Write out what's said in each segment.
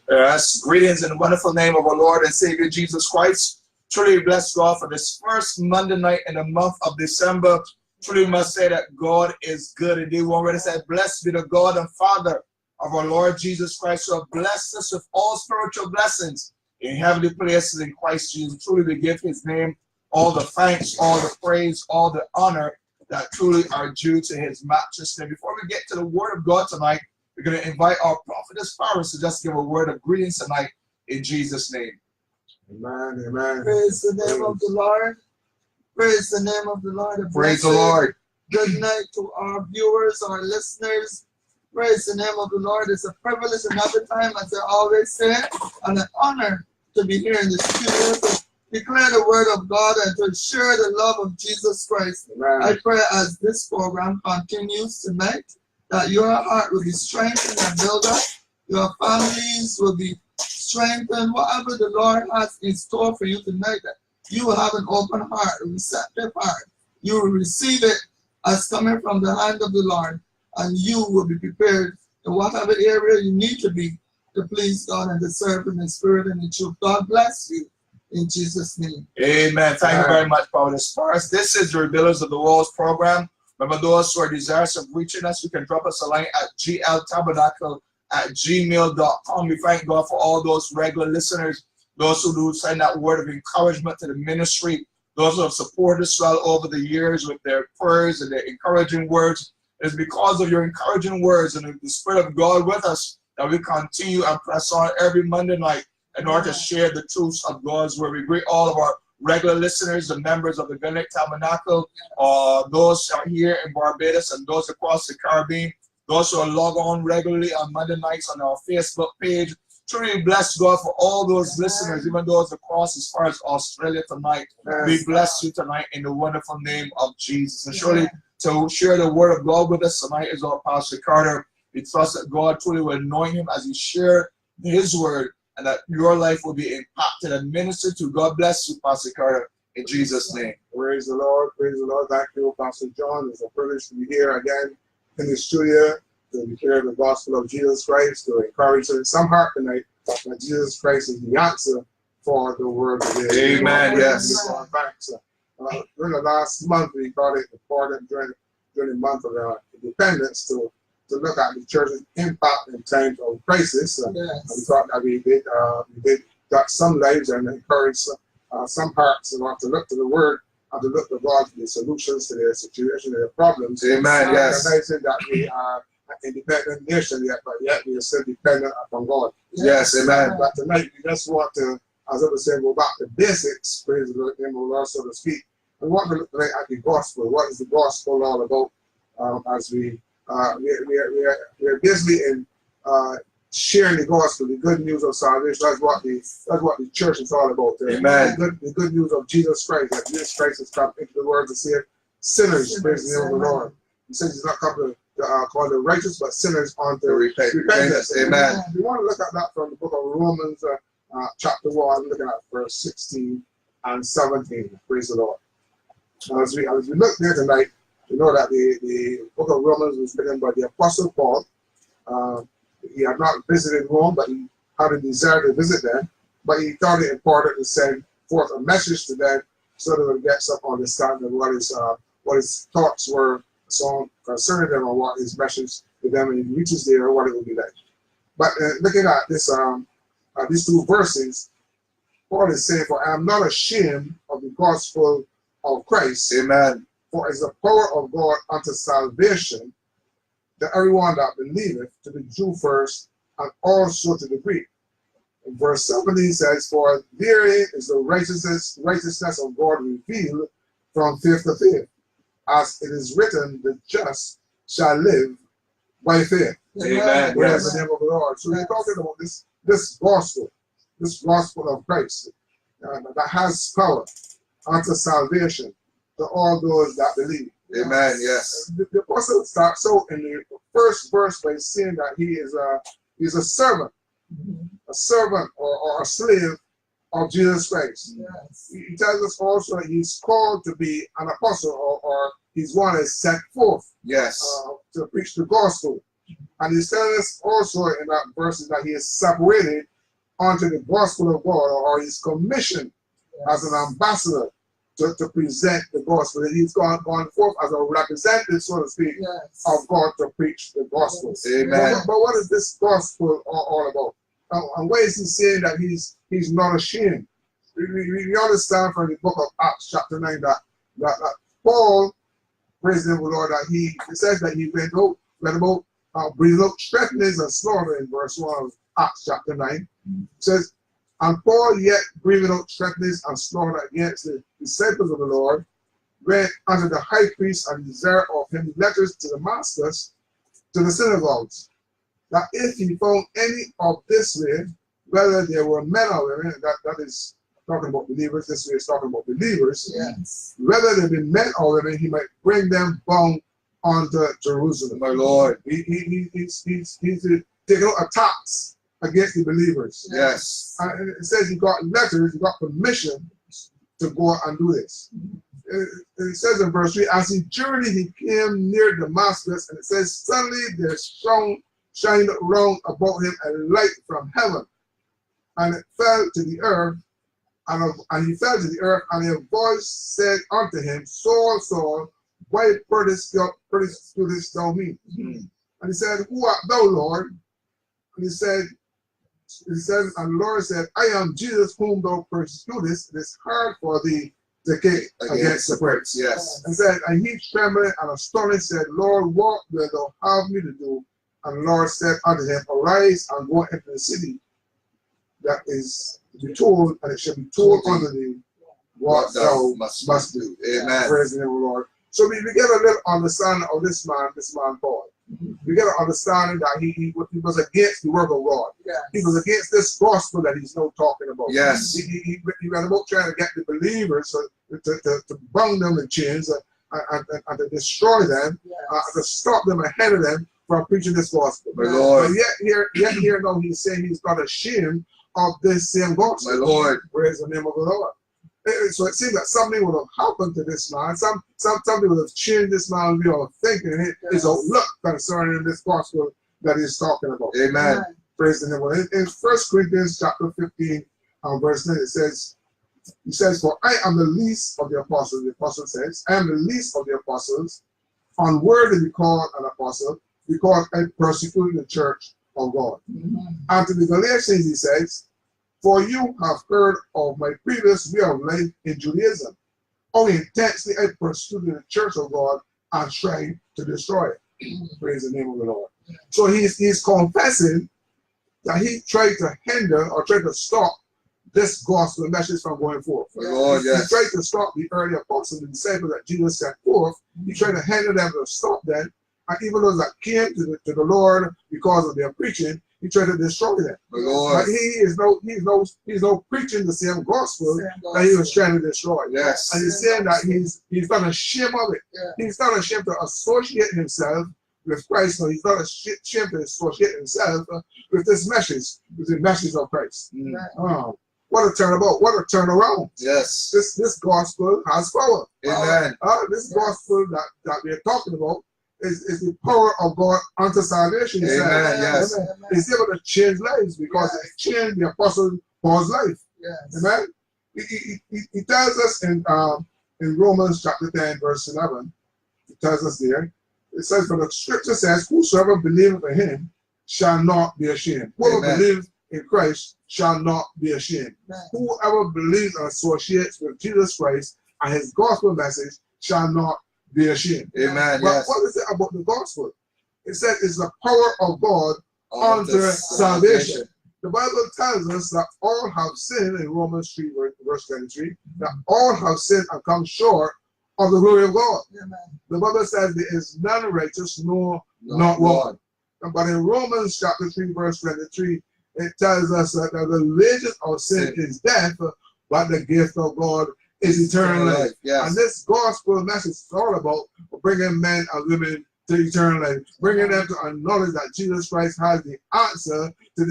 Yes, greetings in the wonderful name of our Lord and Savior Jesus Christ. Truly bless God for this first Monday night in the month of December. Truly must say that God is good. Indeed, we already said, blessed be the God and Father of our Lord Jesus Christ, who have blessed us with all spiritual blessings in heavenly places in Christ Jesus. Truly we give his name all the thanks, all the praise, all the honor that truly are due to his matchless name. Before we get to the word of God tonight, we're going to invite our prophetess Parris to just give a word of greetings tonight in Jesus' name. Amen, amen. Praise the name of the Lord. Praise the name of the Lord. Praise the Lord. Good night to our viewers, our listeners. Praise the name of the Lord. It's a privilege another time, as I always say, and an honor to be here in the studio to declare the word of God and to share the love of Jesus Christ. Amen. I pray as this program continues tonight, that your heart will be strengthened and built up. Your families will be strengthened. Whatever the Lord has in store for you tonight, that you will have an open heart, a receptive heart. You will receive it as coming from the hand of the Lord, and you will be prepared in whatever area you need to be to please God and to serve Him in spirit and in truth. God bless you in Jesus' name. Amen. Thank you very much, Prophetess Parris. This is the Rebuilders of the Walls program. Remember, those who are desirous of reaching us, you can drop us a line at gltabernacle@gmail.com. We thank God for all those regular listeners, those who do send that word of encouragement to the ministry, those who have supported us well over the years with their prayers and their encouraging words. It's because of your encouraging words and the Spirit of God with us that we continue and press on every Monday night in order to share the truths of God's word. We greet all of our regular listeners, the members of the Tabernacle, those who are here in Barbados and those across the Caribbean, those who are log on regularly on Monday nights on our Facebook page. Truly bless God for all those listeners, even those across as far as Australia tonight. We bless you tonight in the wonderful name of Jesus. And surely to share the word of God with us tonight is our Pastor Carter. We trust that God truly will anoint him as he shared his word, and that your life will be impacted and ministered to. God bless you, Pastor Carter, in Jesus' name. Praise the Lord. Praise the Lord. Thank you, Pastor John. It's a privilege to be here again in the studio to declare the gospel of Jesus Christ, to encourage some heart tonight that Jesus Christ is the answer for the world today. Amen. Yes. During the last month, we thought it important during the month of independence to look at the church's impact in times of crisis. We thought that we did got some lives and encourage some hearts to look to the word and to look to God for the solutions to their situation, their problems. Amen. Yes. Recognizing that we are an independent nation yet, but yet we are still dependent upon God. Yes. Amen. But tonight we just want to, as I was saying, go back to basics, praise the name of the Lord, so to speak. We want to look tonight at the gospel. What is the gospel all about? As we are basically in sharing the gospel, the good news of salvation. That's what the church is all about. Amen. The good news of Jesus Christ, that Jesus Christ has come into the world to save sinners. Praise the name of the Lord. He says he's not come to call the righteous, but sinners unto repentance. Amen. We want to look at that from the book of Romans, chapter 1, looking at verse 16 and 17. Praise the Lord. As we look there tonight, you know that the book of Romans was written by the Apostle Paul. He had not visited Rome, but he had a desire to visit them. But he thought it important to send forth a message to them so that they would get some understanding of what his thoughts were concerning them, or what his message to them, and he reaches there, what it would be like. But looking at this, these two verses, Paul is saying, "For I am not ashamed of the gospel of Christ." Amen. "For it is the power of God unto salvation to everyone that believeth, to the Jew first, and also to the Greek." In verse 17 says, "For therein is the righteousness of God revealed from faith to faith, as it is written, the just shall live by faith." Amen. Praise the name of the Lord. So we're talking about this gospel of Christ that has power unto salvation to all those that believe. Amen. Yes. The apostle starts out in the first verse by saying that he's a servant, or a slave of Jesus Christ. Yes. He tells us also that he's called to be an apostle, or he's one that is sent forth Yes. to preach the gospel. And he's telling us also in that verse that he is separated unto the gospel of God, or he's commissioned as an ambassador to present the gospel. And he's gone forth as a representative, so to speak, of God to preach the gospel. Amen. But what is this gospel all about? And why is he saying that he's not ashamed? We understand from the book of Acts chapter 9 that Paul, praise the Lord, that he says that he went about breathing out threatenings and slaughter in verse 1 of Acts chapter 9. It says, and Paul yet breathing out threatenings and slaughter against the disciples of the Lord, went unto the high priest and desired of him letters to Damascus, to the synagogues, that if he found any of this way, whether there were men or women, that is talking about believers, this way is talking about believers, whether there be men or women, he might bring them bound unto Jerusalem. My Lord. He's taking out attacks against the believers. Yes. And it says he got letters, he got permission to go and do this. It says in verse 3, as he journeyed, he came near Damascus, and it says, suddenly there shined round about him a light from heaven, and it fell to the earth, and he fell to the earth, and a voice said unto him, Saul, Saul, why persecutest thou me? And he said, who art thou, Lord? And he said, and the Lord said, I am Jesus whom thou persecutest. It is hard for thee to kick against the pricks. Yes. And said, and he trembled and astonished, said, Lord, what wilt thou have me to do? And the Lord said unto him, arise and go into the city that is to be told, and it shall be told unto thee what thou must do. Amen. Praise the name of the Lord. So we get a little understanding of this man Paul. We get an understanding that he was against the work of God. He was against this gospel that he's now talking about. Yes. He went about trying to get the believers to bound them in chains and to destroy them, to stop them ahead of them from preaching this gospel. My Lord. But yet here now he's saying he's not ashamed of this same gospel. My Lord. Praise the name of the Lord. So it seems that something would have happened to this man. Something would have changed this man's way of thinking, his outlook concerning this gospel that he's talking about. Amen. Praise the name of the Lord. In 1 Corinthians chapter 15 verse 9, he says, for I am the least of the apostles. The apostle says, I am the least of the apostles, unworthy to be called an apostle, because I persecuted the church of God. And to the Galatians he says, for you have heard of my previous way of life in Judaism, how intensely I persecuted the church of God and tried to destroy it. Praise the name of the Lord. So he's confessing that he tried to hinder or tried to stop this gospel message from going forth. Lord, yes. He tried to stop the early apostles, the disciples that Jesus sent forth. He tried to hinder them, to stop them. And even those that came to the Lord because of their preaching, he tried to destroy them. But he's no preaching the same gospel that he was trying to destroy. Yes. And he's saying that he's not ashamed of it. He's not ashamed to associate himself with Christ. No, he's not ashamed to associate himself with this message, with the message of Christ. Oh, what a turnabout! What a turnaround! Yes. This gospel has power. Amen. This gospel that we're talking about is the power of God unto salvation. Amen. Yes. It's able to change lives because it changed the apostle Paul's life. Amen. He tells us in Romans chapter 10 verse 11. It tells us there. It says, "For the scripture says, whosoever believeth in him shall not be ashamed." Whoever believes in Christ shall not be ashamed. Whoever believes and associates with Jesus Christ and his gospel message shall not be ashamed. Amen. But what is it about the gospel? It said it's the power of God unto salvation. The Bible tells us that all have sinned in Romans 3 verse 23, that all have sinned and come short of the glory of God. The Bible says there is none righteous, no, not one. But in Romans chapter 3 verse 23, it tells us that the wages of sin is death, but the gift of God is eternal life. And this gospel message is all about bringing men and women to eternal life, bringing them to acknowledge that Jesus Christ has the answer to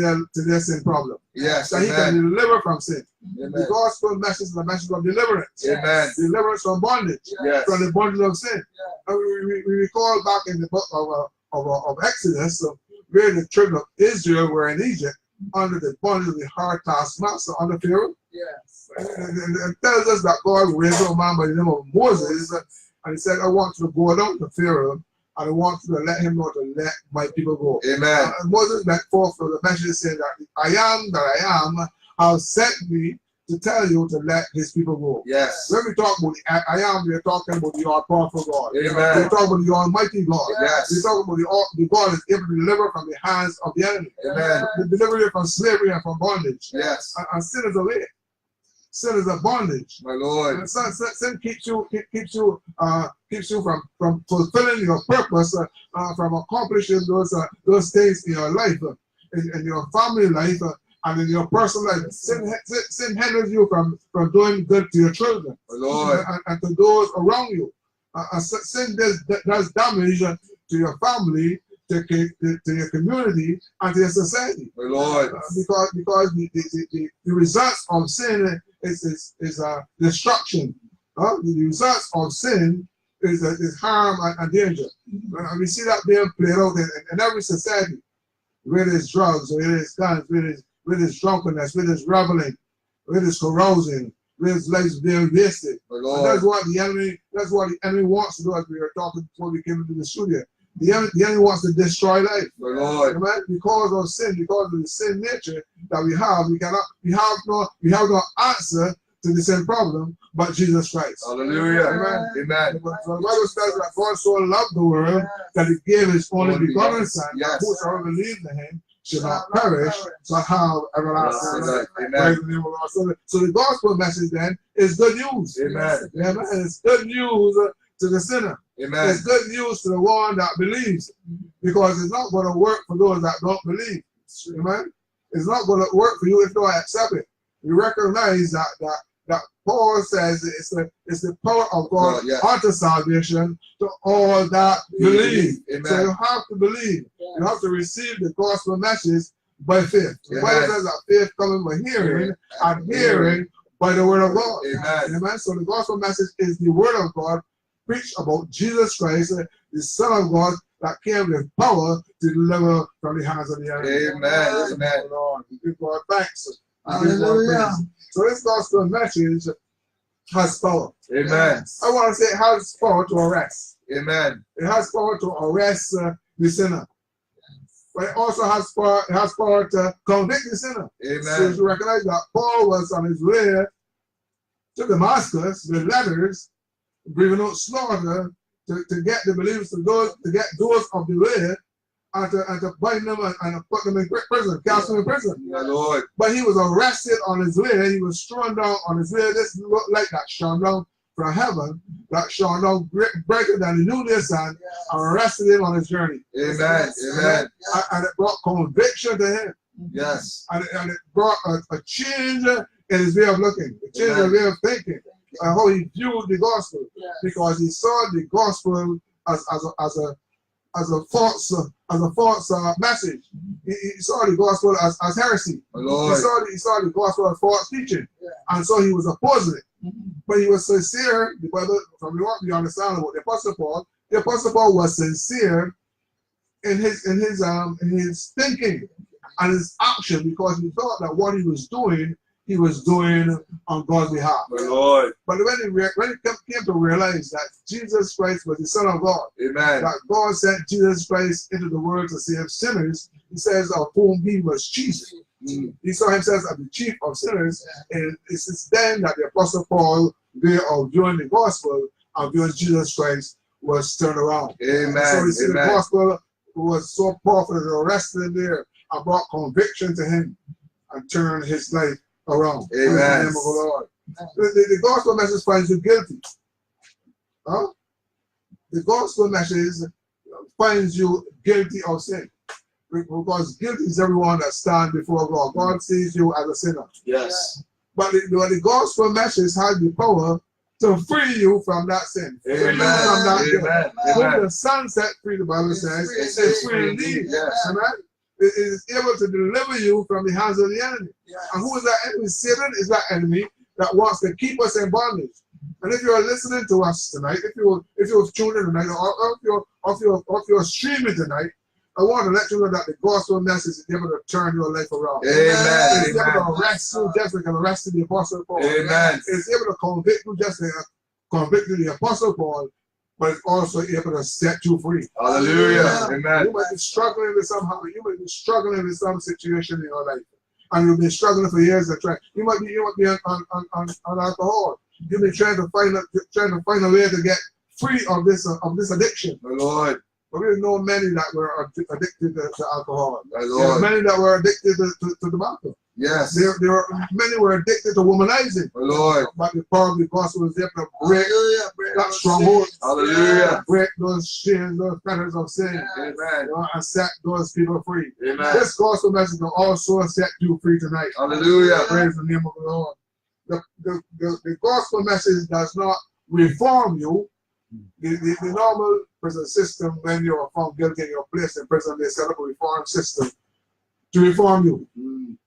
their sin problem. Yes, that he can deliver from sin. Amen. The gospel message is a message of deliverance. Amen. Deliverance from bondage, from the bondage of sin. And we recall back in the book of Exodus, where the children of Israel were in Egypt under the bondage of the hard taskmaster under Pharaoh. Yes. And it tells us that God raised a man by the name of Moses, and he said, I want you to go down to Pharaoh, and I want you to let him know to let my people go. Amen. And Moses went forth from the message saying that I am that I am, has sent me to tell you to let his people go. Yes. When we talk about the I am, we're talking about the all-powerful God. Amen. We're talking about the almighty God. Yes. We're talking about the God is able to deliver from the hands of the enemy. Amen. To deliver you from slavery and from bondage. Yes. And sin is a way. Sin is a bondage. My Lord. And sin keeps you from fulfilling your purpose, from accomplishing those things in your life, in your family life, and in your personal life. Sin hinders you from doing good to your children, My Lord. and to those around you. Sin does damage to your family, to your community, and to your society. My Lord. Because the results of sin is destruction. The results of sin is harm and danger. And we see that being played out in every society, whether it's drugs, or whether it's guns, whether it's drunkenness, whether it's reveling, whether it's carousing, whether it's lives being wasted. And that's what the enemy wants to do, as we were talking before we came into the studio. The enemy wants to destroy life. My Lord. Amen? Because of sin, because of the sin nature that we have, we have no answer to the sin problem but Jesus Christ. Hallelujah. Amen. Amen. So the Bible says that God so loved the world that he gave his only begotten Son, that whosoever believes in him should not perish, but have everlasting life. Amen. So the gospel message then is good news. Amen. Amen. It's good news to the sinner. Amen. It's good news to the one that believes, because it's not going to work for those that don't believe. Amen. It's not going to work for you if you don't accept it. We recognize that Paul says it's the power of God unto salvation to all that believe. Amen. So you have to believe. You have to receive the gospel message by faith. The Bible says that faith comes by hearing, and hearing by the word of God. Amen. Amen. So the gospel message is the word of God, preached about Jesus Christ, the Son of God, that came with power to deliver from the hands of the enemy. Amen. Amen. Lord, we give God thanks. Hallelujah. So this gospel message has power. Amen. I want to say it has power to arrest. Amen. It has power to arrest the sinner. But it also has power to convict the sinner. Amen. So you recognize that Paul was on his way to Damascus with letters, breathing out slaughter to get the believers to get those of the way, and to bind them and put them in prison, cast them in prison. My Lord. But he was arrested on his way. He was thrown down on his way. This looked like that shone down from heaven, that shone down greater than the noonday sun, and arrested him on his journey. Amen. Amen. And it brought conviction to him. Yes. And it brought a change in his way of looking, a change in his way of thinking, and how he viewed the gospel, because he saw the gospel as a false message. He saw the gospel as heresy. My Lord. He saw the gospel as false teaching, and so he was opposing it. But he was sincere. From what we understand about the Apostle Paul was sincere in his thinking and his action, because he thought that what he was doing on God's behalf. My Lord. But when he came to realize that Jesus Christ was the Son of God, Amen. that God sent Jesus Christ into the world to save sinners, he says of whom he was chief. He saw himself as the chief of sinners, and it's then that the Apostle Paul, way of viewing the gospel and viewing Jesus Christ, was turned around. Amen. So we see the gospel was so powerful that it arrested him there and brought conviction to him and turned his life around. Amen. In the name of the Lord. The gospel message finds you guilty. The gospel message finds you guilty of sin. Because guilty is everyone that stands before God. God sees you as a sinner. Yes. But the gospel message has the power to free you from that sin. Amen. Free you from that guilt. Amen. Whom the Son set free, the Bible says, is free indeed. Yes. Amen. It is able to deliver you from the hands of the enemy. And who is that enemy? Satan is that enemy that wants to keep us in bondage. And if you are listening to us tonight, if you're tuning in tonight, or if you're streaming tonight, I want to let you know that the gospel message is able to turn your life around. Amen. It's able to arrest you just like it arrested the Apostle Paul. Amen. It's able to convict you just like it convicted the Apostle Paul, but it's also able to set you free. Hallelujah. Amen. You might be struggling with somehow. You might be struggling with some situation in your life, and you've been struggling for years and trying. You might be on alcohol. You've been trying to find a way to get free of this addiction. My Lord. But we know many that were addicted to alcohol. My There Lord. are many that were addicted to tobacco. Yes. Many were addicted to womanizing. My Lord. But the power of the gospel was able to break that stronghold. Hallelujah. Break those chains, those fetters of sin. Amen. And set those people free. Amen. This gospel message will also set you free tonight. Hallelujah. Praise the name of the Lord. The gospel message does not reform you. The normal prison system, when you're found guilty and you're placed in prison, they set up a reform system to reform you.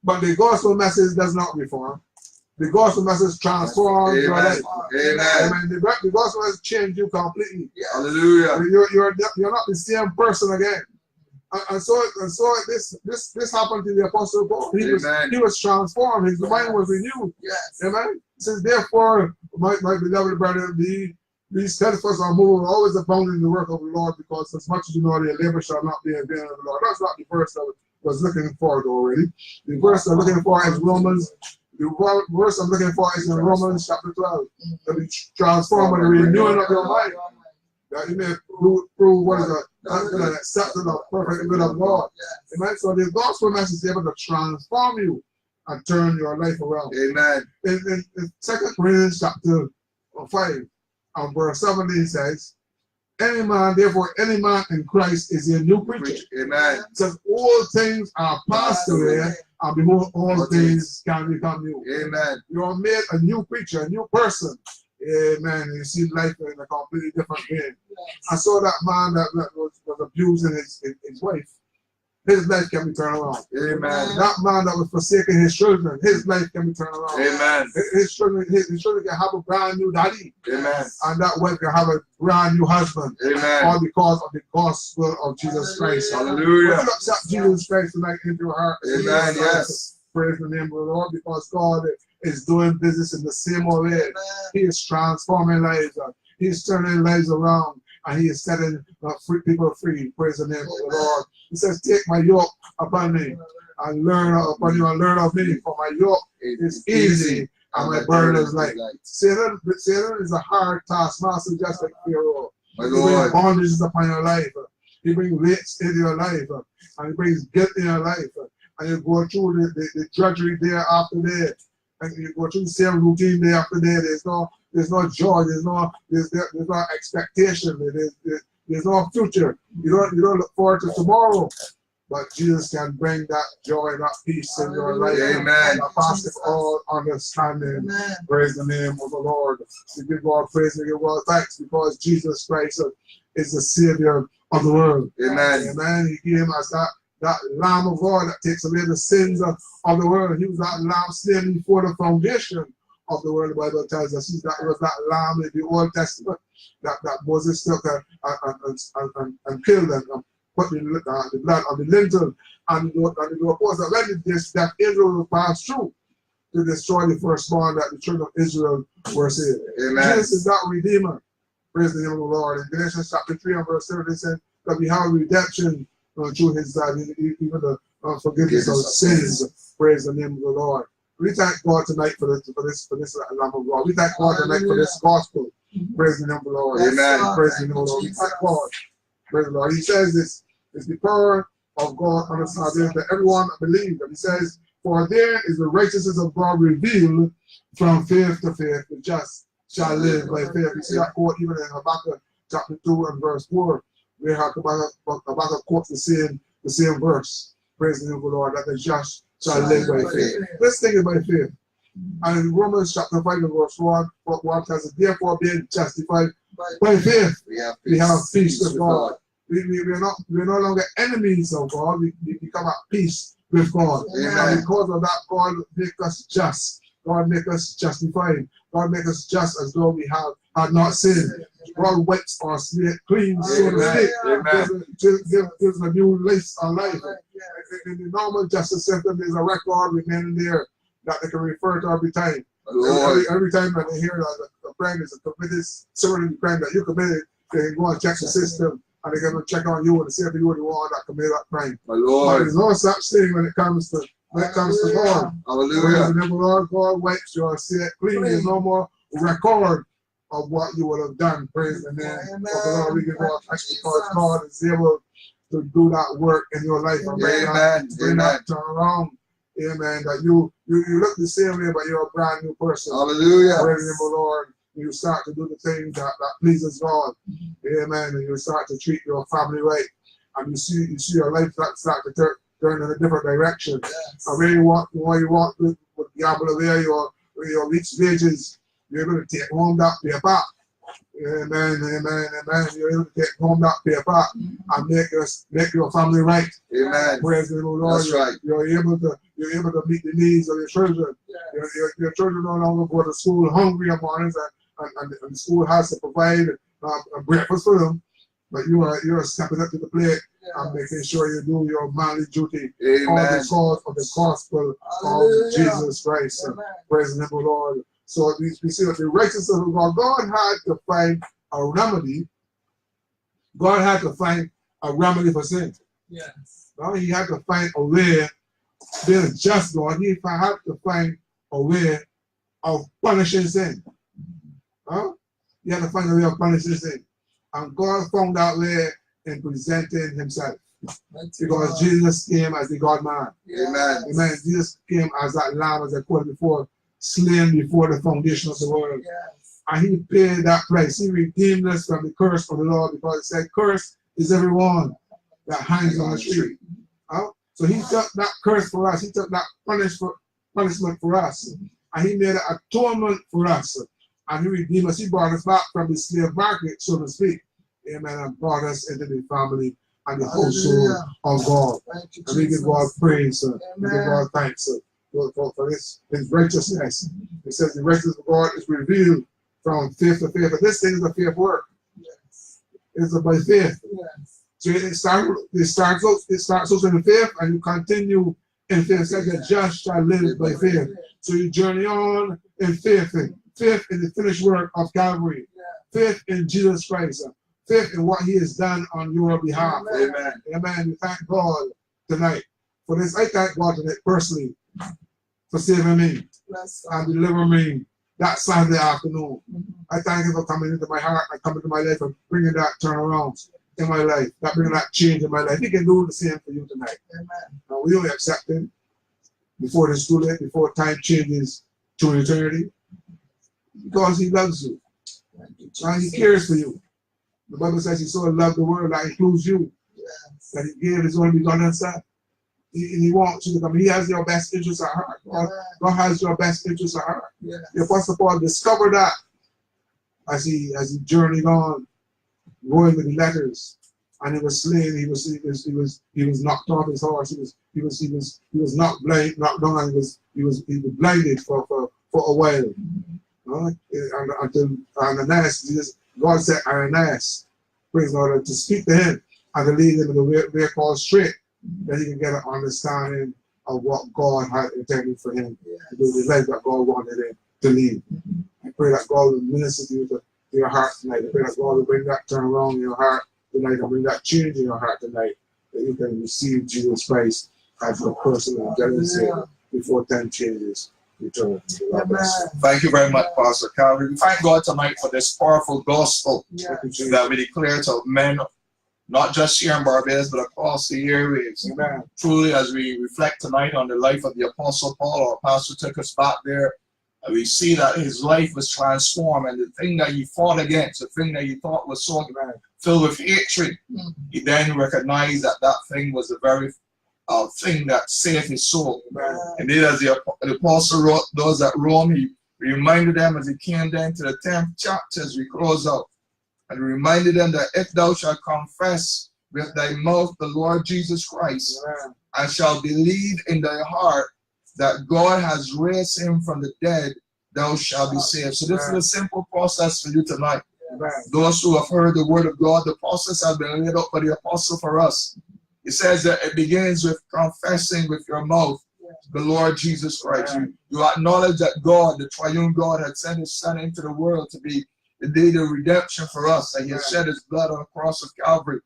But the gospel message does not reform. The gospel message transforms your life. Amen. The gospel message changes you completely. Hallelujah. You're not the same person again. And so this happened to the Apostle Paul. He was transformed. His mind was renewed. Yes. Amen. It says, therefore, my beloved brother, be steadfast and unmovable, always abounding in the work of the Lord, because as much as you know their labor shall not be in vain of the Lord. That's not the verse that was looking for already. The verse I'm looking for is Romans. The verse I'm looking for is in Romans chapter 12. To be transformed by the renewing of your mind, that you may prove what is the acceptance of perfect will of God. Amen. So the gospel message is able to transform you and turn your life around. Amen. In 2 Corinthians chapter 5 and verse 17 says, any man in Christ is a new creature. Amen. It says all things are passed away, and behold, all things can become new. Amen. You are made a new creature, a new person. Amen. You see life in a completely different way. I saw that man that was abusing his wife. His life can be turned around. Amen. That man that was forsaking his children, his life can be turned around. Amen. His children can have a brand new daddy. Amen. And that wife can have a brand new husband. Amen. All because of the gospel of Jesus Christ. Hallelujah. Would you accept Jesus Christ tonight into your heart? Amen. Yes. Praise the name of the Lord, because God is doing business in the same way. He is transforming lives. He is turning lives around. And he is setting people free. Praise the name of the Lord. He says, take my yoke upon me and learn upon you and learn of me. For my yoke is easy and my burden is light. Satan is a hard taskmaster, just like Pharaoh. My He brings Lord. bondages upon your life. He brings weights into your life. And he brings guilt in your life. And you go through the drudgery day after day. And you go through the same routine day after day. There's no joy. There's no expectation. There's no future. You don't look forward to tomorrow. But Jesus can bring that joy, that peace in your life. Amen. That passes all understanding. Amen. Praise the name of the Lord. We give God praise and give God thanks, because Jesus Christ is the Savior of the world. Amen. Amen. He came as that Lamb of God that takes away the sins of the world. He was that Lamb slain before the foundation of the world. The Bible tells us that was that Lamb in the Old Testament that Moses took and killed and put the blood on the lintel. And it was that when that Israel will pass through to destroy the firstborn, that the children of Israel were saved. Amen. Jesus is that Redeemer. Praise the name of the Lord. In Galatians chapter 3 and verse 30, it said that we have redemption through his blood, even the forgiveness of sins. Praise the name of the Lord. We thank God tonight for this Lamb of God. We thank God tonight for this gospel. Praise the name of the Lord. Amen. Praise the name of the Lord. We thank God. Praise the Lord. He says this is the power of God on the salvation that everyone believes. And he says, for there is the righteousness of God revealed from faith to faith. The just shall live by faith. You see that quote even in Habakkuk chapter 2 and verse 4. We have Habakkuk quotes the same verse. Praise the name of the Lord, that the just shall live by faith. Let's think it by faith. And in Romans chapter 5 and verse 1 tells us, therefore being justified by faith, we have peace with God. We're no longer enemies of God. We become at peace with God. Amen. And because of that, God makes us just. God make us justified. God make us just as though we had not sinned. God wipes our slate clean, so to speak. Gives a new lease on life. In the normal justice system, there's a record remaining there that they can refer to every time. Every time when they hear that the crime is a committed, similar to the crime that you committed, they can go and check the system and they can check on you and see if you were the one that committed that crime. But there's no such thing when it comes to God. Hallelujah. Remember, Lord, God wipes your slate clean. There's no more record of what you would have done. Praise the name of the Lord. We give God thanks because God is able to do that work in your life and bring that turn around. Amen. That you look the same way, but you're a brand new person. Hallelujah. Praise the name of the Lord. You start to do the things that pleases God. Amen. And you start to treat your family right. And you see your life start to turn in a different direction. And where you want with the apple where your rich wages, you're able to take home that paper. Amen, amen, amen. You're able to take home that paper and make your family right. Amen. Praise the Lord. That's right. You're able to meet the needs of your children. Your children no longer go to school hungry in the mornings, and the school has to provide a breakfast for them. But you're stepping up to the plate and making sure you do your manly duty. Amen. All because of the gospel of Jesus Christ. Praise the name of the Lord. So we see that the righteousness of God had to find a remedy. God had to find a remedy for sin. Yes. Now he had to find a way. Being just God, he had to find a way of punishing sin. He had to find a way of punishing sin. And God found that way in presenting himself. Because Jesus came as the God-man. Amen. Amen. Jesus came as that lamb, as I quoted before, slain before the foundation of the world. Yes. And he paid that price. He redeemed us from the curse of the Lord, because it said, "Curse is everyone that hangs on the tree." So he took that curse for us. He took that punishment for us. And he made an atonement for us. And he redeemed us. He brought us back from the slave market, so to speak. Amen. And brought us into the family and the household of God. And we give God praise. We give God thanks for his righteousness. It says the righteousness of God is revealed from faith to faith. But this thing is a faith work. Yes. It's by faith. Yes. So it starts out in faith, and you continue in faith. It says the just shall live by faith. So you journey on in faith. Faith in the finished work of Calvary. Faith in Jesus Christ. Faith in what he has done on your behalf. Amen. Amen. We thank God tonight for this. I thank God tonight personally for saving me and delivering me that Saturday afternoon. I thank him for coming into my heart and coming into my life and bringing that turnaround in my life, that bringing that change in my life. He can do the same for you tonight. Amen. And we only accept him before it's too late, before time changes to eternity, because he loves you and he cares for you. The Bible says he so loved the world, that includes you, that he gave his only begotten son. He wants you to come. He has your best interest at heart. God has your best interest at heart. Yes. The Apostle Paul discovered that as he journeyed on, going with the letters, and he was slain. He was knocked off his horse. He was knocked down, and he was blinded for a while. Until Ananias, God said Ananias, praise the Lord, to speak to him and to lead him in the way called straight, that he can get an understanding of what God had intended for him to do, the life that God wanted him to lead. I pray that God will minister to you to your heart tonight. I pray that God will bring that turnaround in your heart tonight and bring that change in your heart tonight, that you can receive Jesus Christ as your personal Savior before time changes. Thank you very much, Pastor Calvary. We thank God tonight for this powerful gospel that we declare to men, not just here in Barbados, but across the airwaves. Amen. Truly, as we reflect tonight on the life of the Apostle Paul, our pastor took us back there, and we see that his life was transformed, and the thing that he fought against, the thing that he thought was so filled with hatred, he then recognized that that thing was the very thing that saved his soul. And then as the apostle wrote those at Rome, he reminded them as he came down to the 10th chapter as we close out, and reminded them that if thou shalt confess with thy mouth the Lord Jesus Christ, and shall believe in thy heart that God has raised him from the dead, thou shalt be saved. So this is a simple process for you tonight. Those who have heard the word of God, the process has been laid out by the apostle for us. It says that it begins with confessing with your mouth the Lord Jesus Christ. You acknowledge that God, the triune God, had sent his son into the world to be indeed a redemption for us, that he has shed his blood on the cross of Calvary.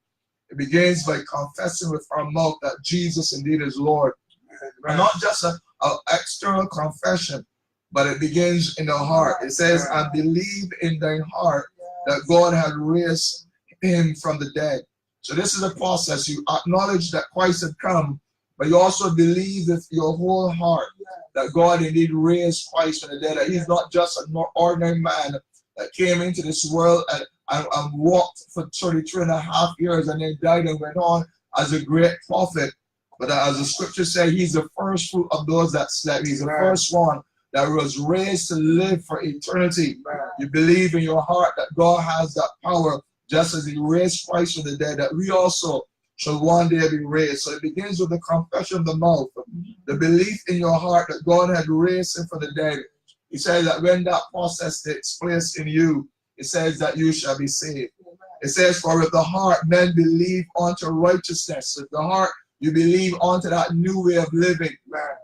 It begins by confessing with our mouth that Jesus indeed is Lord. And not just an external confession, but it begins in the heart. It says, and believe in thine heart that God had raised him from the dead. So this is a process. You acknowledge that Christ had come, but you also believe with your whole heart that God indeed raised Christ from the dead, that he's not just an ordinary man that came into this world and walked for 33.5 years and then died and went on as a great prophet. But as the scriptures say, he's the first fruit of those that slept. He's the first one that was raised to live for eternity. You believe in your heart that God has that power, just as he raised Christ from the dead, that we also shall one day be raised. So it begins with the confession of the mouth, the belief in your heart that God had raised him from the dead. He says that when that process takes place in you, it says that you shall be saved. It says, for with the heart men believe unto righteousness. With the heart you believe onto that new way of living,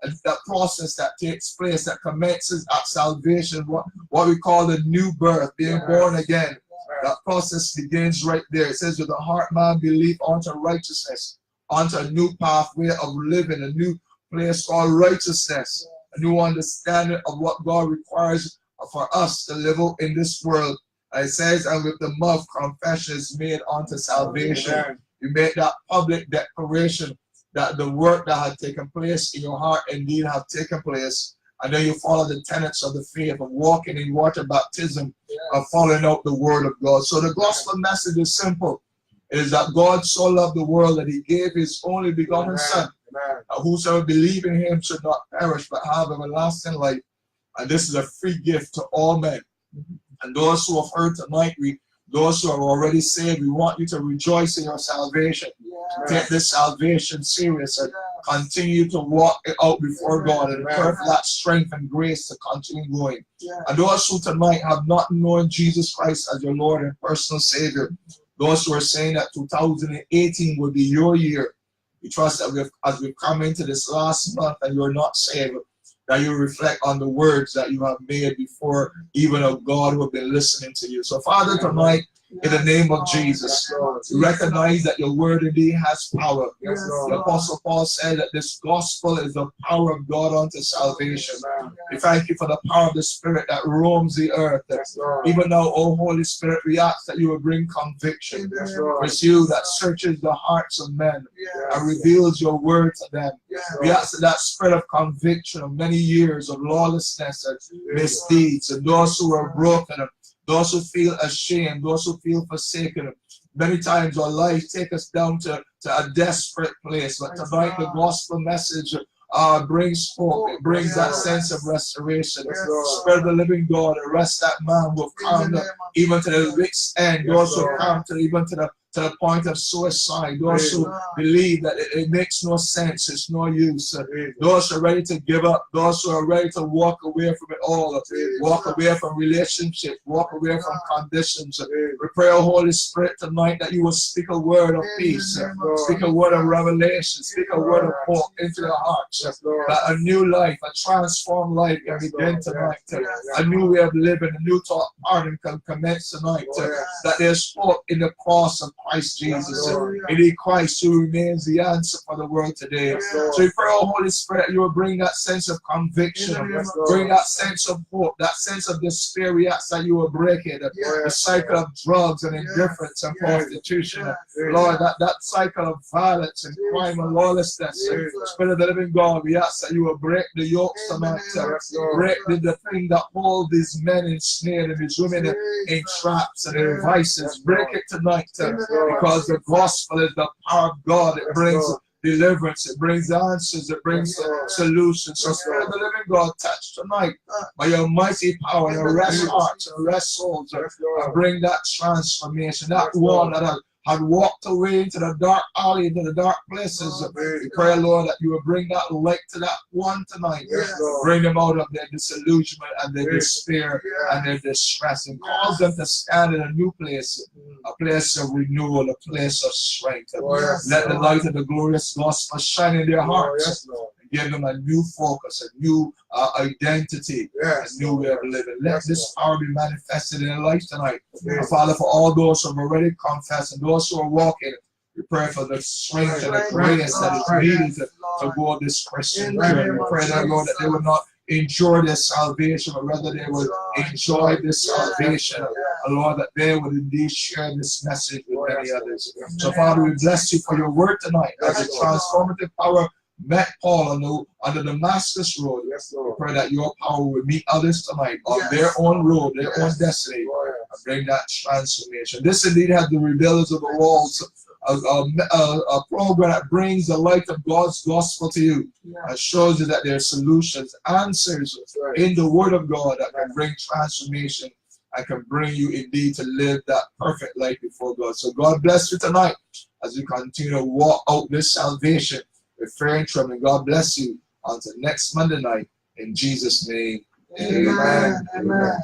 and that process that takes place, that commences at salvation, what we call the new birth, being born again. That process begins right there. It says, with the heart man believe unto righteousness, unto a new pathway of living, a new place called righteousness, a new understanding of what God requires for us to live out in this world. And it says, and with the mouth confession is made unto salvation. You make that public declaration that the work that had taken place in your heart indeed have taken place. And then you follow the tenets of the faith of walking in water baptism, of following out the word of God. So the gospel message is simple. It is that God so loved the world that he gave his only begotten son. Whosoever believe in him should not perish but have everlasting life. And this is a free gift to all men. And those who have heard tonight, those who are already saved, we want you to rejoice in your salvation. Take this salvation serious and continue to walk it out before God and perfect that strength and grace to continue going. And those who tonight have not known Jesus Christ as your Lord and personal Savior, those who are saying that 2018 will be your year, we trust that as we've come into this last month and you're not saved, that you reflect on the words that you have made before even of God who have been listening to you. So Father, tonight, in the name of Jesus, we recognize that your word indeed has power. The Apostle Paul said that this gospel is the power of God unto salvation. We thank you for the power of the Spirit that roams the earth. Even now, O Holy Spirit, we ask that you will bring conviction. It's you that searches the hearts of men and reveals your word to them. We ask that that spirit of conviction of many years of lawlessness and misdeeds, and those who are broken, those who feel ashamed, those who feel forsaken. Many times our life takes us down to a desperate place. But tonight the gospel message brings hope. It brings that sense of restoration. Spirit of the living God, arrest that man who have come even to the wit's end. Those who have come even to the point of suicide. Those who believe that it makes no sense, it's no use. Those who are ready to give up. Those who are ready to walk away from it all. Walk away from relationships. Walk away from conditions. We pray, O Holy Spirit, tonight that you will speak a word of peace. Speak a word of revelation. Speak a word of hope into their hearts. That a new life, a transformed life can begin tonight. A new way of living, a new thought pattern can commence tonight. That there's hope in the cross of Christ Jesus. It is Christ who remains the answer for the world today. So we pray, oh Holy Spirit, you will bring that sense of conviction, bring that sense of hope, that sense of despair. We ask that you will break it. The cycle of drugs and indifference and prostitution. Lord, that cycle of violence and crime and lawlessness. Spirit of the living God, we ask that you will break the yokes tonight. Break the thing that hold these men ensnared and these women in traps and in vices. Break it tonight. Because the gospel is the power of God. It brings deliverance, it brings answers, it brings solutions. So Spirit of the living God, touch tonight by your mighty power and arrest hearts, arrest souls, and bring that transformation. That one that had walked away into the dark alley, into the dark places. We pray, Lord, that you will bring that light to that one tonight. Yes. Bring them out of their disillusionment and their despair and their distress, and cause them to stand in a new place, a place of renewal, a place of strength. Let the light of the glorious gospel shine in their hearts. Give them a new focus, a new identity, a new way of living. Let this power be manifested in their life tonight. And Father, for all those who have already confessed and those who are walking, we pray for the strength and the grace that is needed to go this Christian journey. We pray that, Lord, that they will not enjoy their salvation, but rather they will enjoy this salvation. And Lord, that they would indeed share this message with many others. So, Father, we bless you for your word tonight as a transformative power met Paul on the Damascus road. We pray that your power will meet others tonight on their own road, their own destiny, and bring that transformation. This indeed has the rebuilders of the walls, a program that brings the light of God's gospel to you and shows you that there are solutions, answers in the word of God that can bring transformation and can bring you indeed to live that perfect life before God. So God bless you tonight as you continue to walk out this salvation with fear and trembling. God bless you until next Monday night. In Jesus' name, amen. Amen.